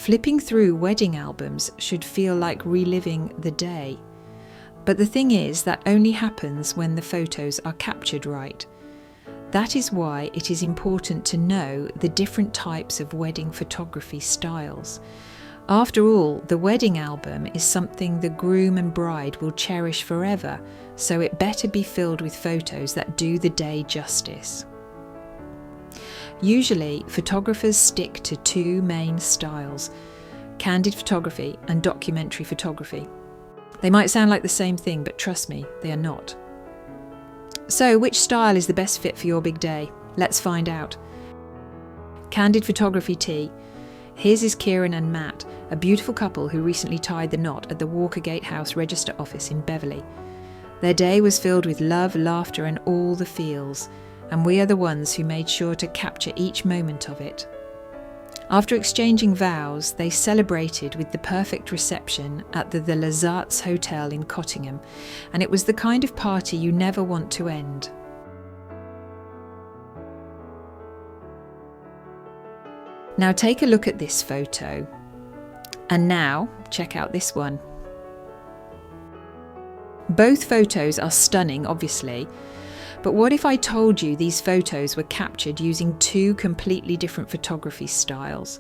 Flipping through wedding albums should feel like reliving the day. But the thing is, that only happens when the photos are captured right. That is why it is important to know the different types of wedding photography styles. After all, the wedding album is something the groom and bride will cherish forever, so it better be filled with photos that do the day justice. Usually, photographers stick to two main styles: candid photography and documentary photography. They might sound like the same thing, but trust me, they are not. So, which style is the best fit for your big day? Let's find out. Candid photography tea. His is Kieran and Matt, a beautiful couple who recently tied the knot at the Walkergate House Register Office in Beverley. Their day was filled with love, laughter and all the feels, and we are the ones who made sure to capture each moment of it. After exchanging vows, they celebrated with the perfect reception at the Lazaats Hotel in Cottingham, and it was the kind of party you never want to end. Now take a look at this photo. And now, check out this one. Both photos are stunning, obviously, but what if I told you these photos were captured using two completely different photography styles?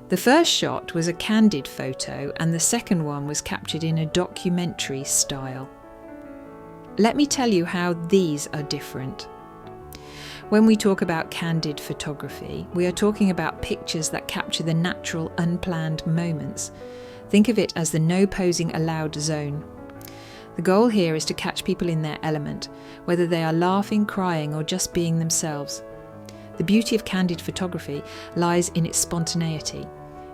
The first shot was a candid photo, and the second one was captured in a documentary style. Let me tell you how these are different. When we talk about candid photography, we are talking about pictures that capture the natural, unplanned moments. Think of it as the no posing allowed zone. The goal here is to catch people in their element, whether they are laughing, crying, or just being themselves. The beauty of candid photography lies in its spontaneity.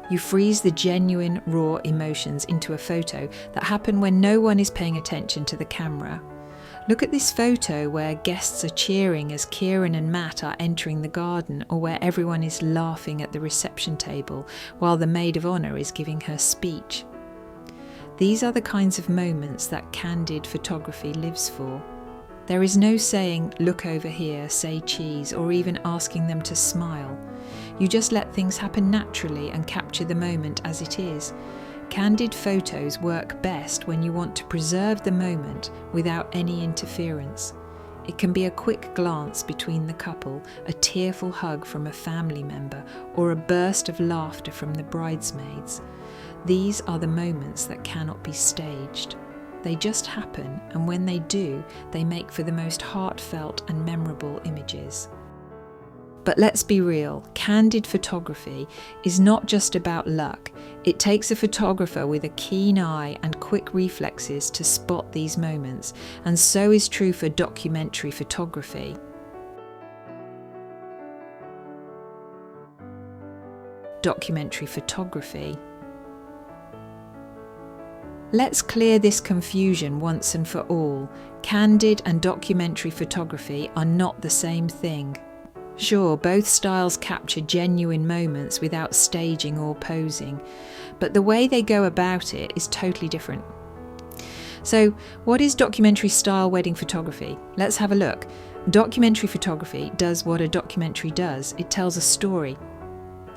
You freeze the genuine, raw emotions into a photo that happen when no one is paying attention to the camera. Look at this photo where guests are cheering as Kieran and Matt are entering the garden, or where everyone is laughing at the reception table while the maid of honour is giving her speech. These are the kinds of moments that candid photography lives for. There is no saying, "Look over here, say cheese," or even asking them to smile. You just let things happen naturally and capture the moment as it is. Candid photos work best when you want to preserve the moment without any interference. It can be a quick glance between the couple, a tearful hug from a family member, or a burst of laughter from the bridesmaids. These are the moments that cannot be staged. They just happen, and when they do, they make for the most heartfelt and memorable images. But let's be real, candid photography is not just about luck. It takes a photographer with a keen eye and quick reflexes to spot these moments, and so is true for documentary photography. Documentary photography. Let's clear this confusion once and for all. Candid and documentary photography are not the same thing. Sure, both styles capture genuine moments without staging or posing, but the way they go about it is totally different. So, what is documentary style wedding photography? Let's have a look. Documentary photography does what a documentary does. It tells a story.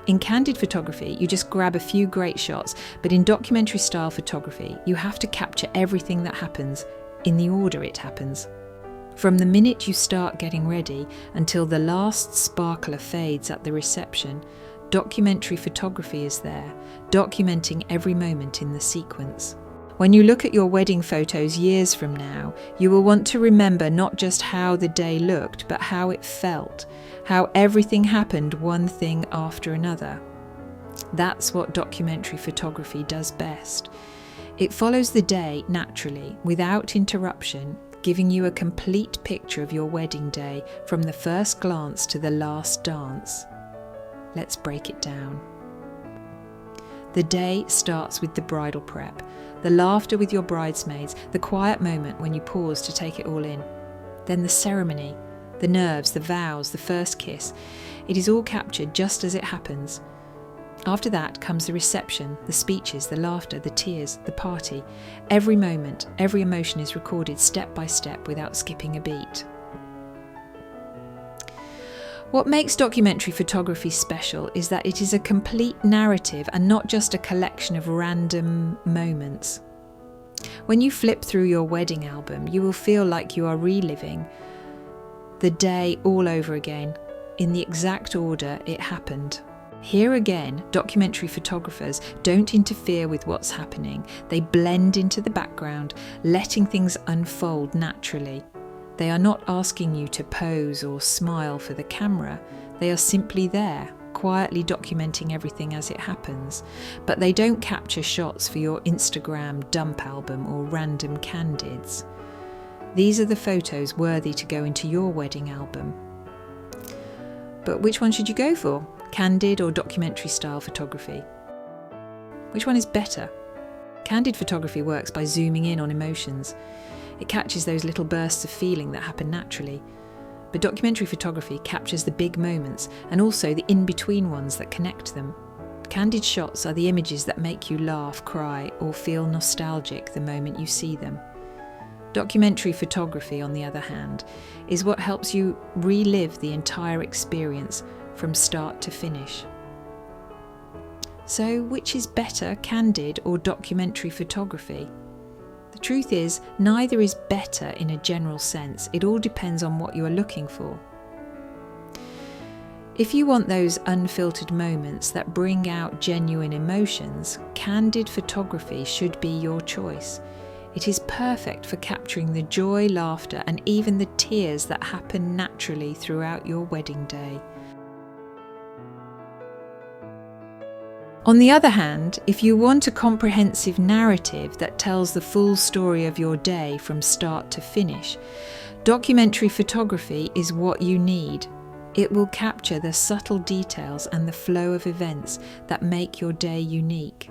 In candid photography, you just grab a few great shots, but in documentary style photography, you have to capture everything that happens in the order it happens. From the minute you start getting ready until the last sparkler fades at the reception, documentary photography is there, documenting every moment in the sequence. When you look at your wedding photos years from now, you will want to remember not just how the day looked, but how it felt, how everything happened one thing after another. That's what documentary photography does best. It follows the day naturally, without interruption, giving you a complete picture of your wedding day from the first glance to the last dance. Let's break it down. The day starts with the bridal prep, the laughter with your bridesmaids, the quiet moment when you pause to take it all in. Then the ceremony, the nerves, the vows, the first kiss. It is all captured just as it happens. After that comes the reception, the speeches, the laughter, the tears, the party. Every moment, every emotion is recorded step by step without skipping a beat. What makes documentary photography special is that it is a complete narrative and not just a collection of random moments. When you flip through your wedding album, you will feel like you are reliving the day all over again, in the exact order it happened. Here again, documentary photographers don't interfere with what's happening. They blend into the background, letting things unfold naturally. They are not asking you to pose or smile for the camera. They are simply there, quietly documenting everything as it happens. But they don't capture shots for your Instagram dump album or random Candids. These are the photos worthy to go into your wedding album. But which one should you go for? Candid or documentary style photography? Which one is better? Candid photography works by zooming in on emotions. It catches those little bursts of feeling that happen naturally. But documentary photography captures the big moments and also the in-between ones that connect them. Candid shots are the images that make you laugh, cry, or feel nostalgic the moment you see them. Documentary photography, on the other hand, is what helps you relive the entire experience from start to finish. So, which is better, candid or documentary photography? The truth is, neither is better in a general sense. It all depends on what you are looking for. If you want those unfiltered moments that bring out genuine emotions, candid photography should be your choice. It is perfect for capturing the joy, laughter, and even the tears that happen naturally throughout your wedding day. On the other hand, if you want a comprehensive narrative that tells the full story of your day from start to finish, documentary photography is what you need. It will capture the subtle details and the flow of events that make your day unique.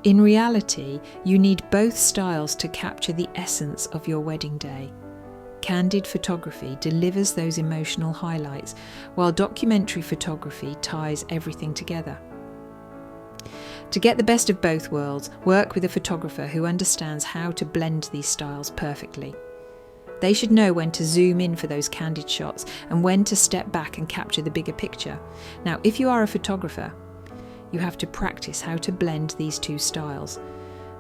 In reality, you need both styles to capture the essence of your wedding day. Candid photography delivers those emotional highlights, while documentary photography ties everything together. To get the best of both worlds, work with a photographer who understands how to blend these styles perfectly. They should know when to zoom in for those candid shots and when to step back and capture the bigger picture. Now, if you are a photographer, you have to practice how to blend these two styles.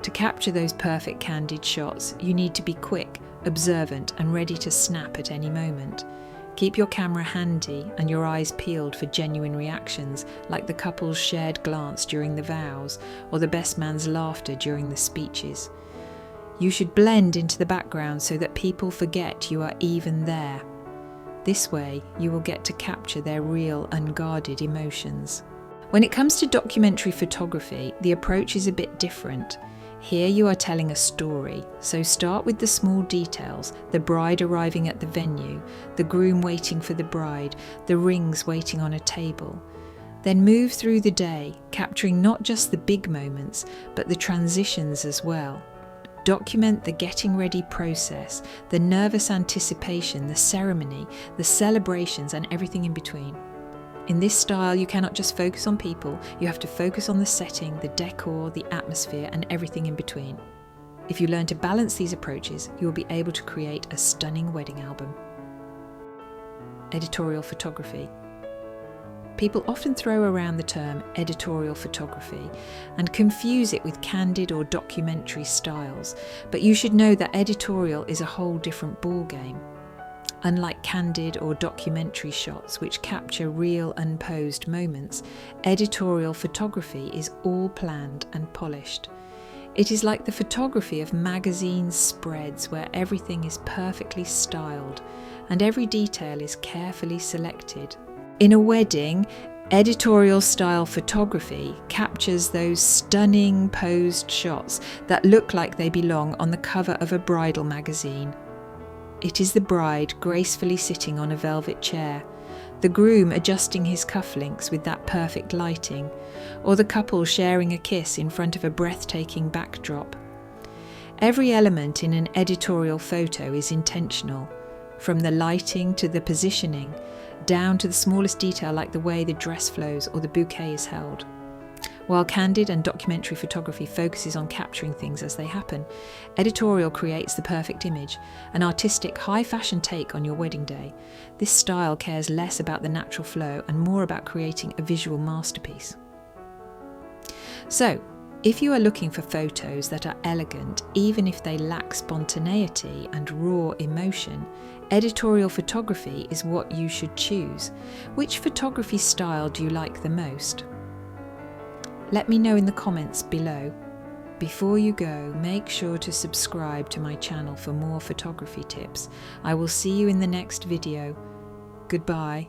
To capture those perfect candid shots, you need to be quick, observant, and ready to snap at any moment. Keep your camera handy and your eyes peeled for genuine reactions, like the couple's shared glance during the vows or the best man's laughter during the speeches. You should blend into the background so that people forget you are even there. This way, you will get to capture their real, unguarded emotions. When it comes to documentary photography, the approach is a bit different. Here you are telling a story, so start with the small details, the bride arriving at the venue, the groom waiting for the bride, the rings waiting on a table. Then move through the day, capturing not just the big moments, but the transitions as well. Document the getting ready process, the nervous anticipation, the ceremony, the celebrations, and everything in between. In this style, you cannot just focus on people, you have to focus on the setting, the decor, the atmosphere, and everything in between. If you learn to balance these approaches, you will be able to create a stunning wedding album. Editorial photography. People often throw around the term editorial photography and confuse it with candid or documentary styles, but you should know that editorial is a whole different ballgame. Unlike candid or documentary shots which capture real unposed moments, editorial photography is all planned and polished. It is like the photography of magazine spreads where everything is perfectly styled and every detail is carefully selected. In a wedding, editorial style photography captures those stunning posed shots that look like they belong on the cover of a bridal magazine. It is the bride gracefully sitting on a velvet chair, the groom adjusting his cufflinks with that perfect lighting, or the couple sharing a kiss in front of a breathtaking backdrop. Every element in an editorial photo is intentional, from the lighting to the positioning, down to the smallest detail like the way the dress flows or the bouquet is held. While Candid and documentary photography focuses on capturing things as they happen, Editorial creates the perfect image, an artistic, high-fashion take on your wedding day. This style cares less about the natural flow and more about creating a visual masterpiece. So, if you are looking for photos that are elegant, even if they lack spontaneity and raw emotion, editorial photography is what you should choose. Which photography style do you like the most? Let me know in the comments below. Before you go, make sure to subscribe to my channel for more photography tips. I will see you in the next video. Goodbye.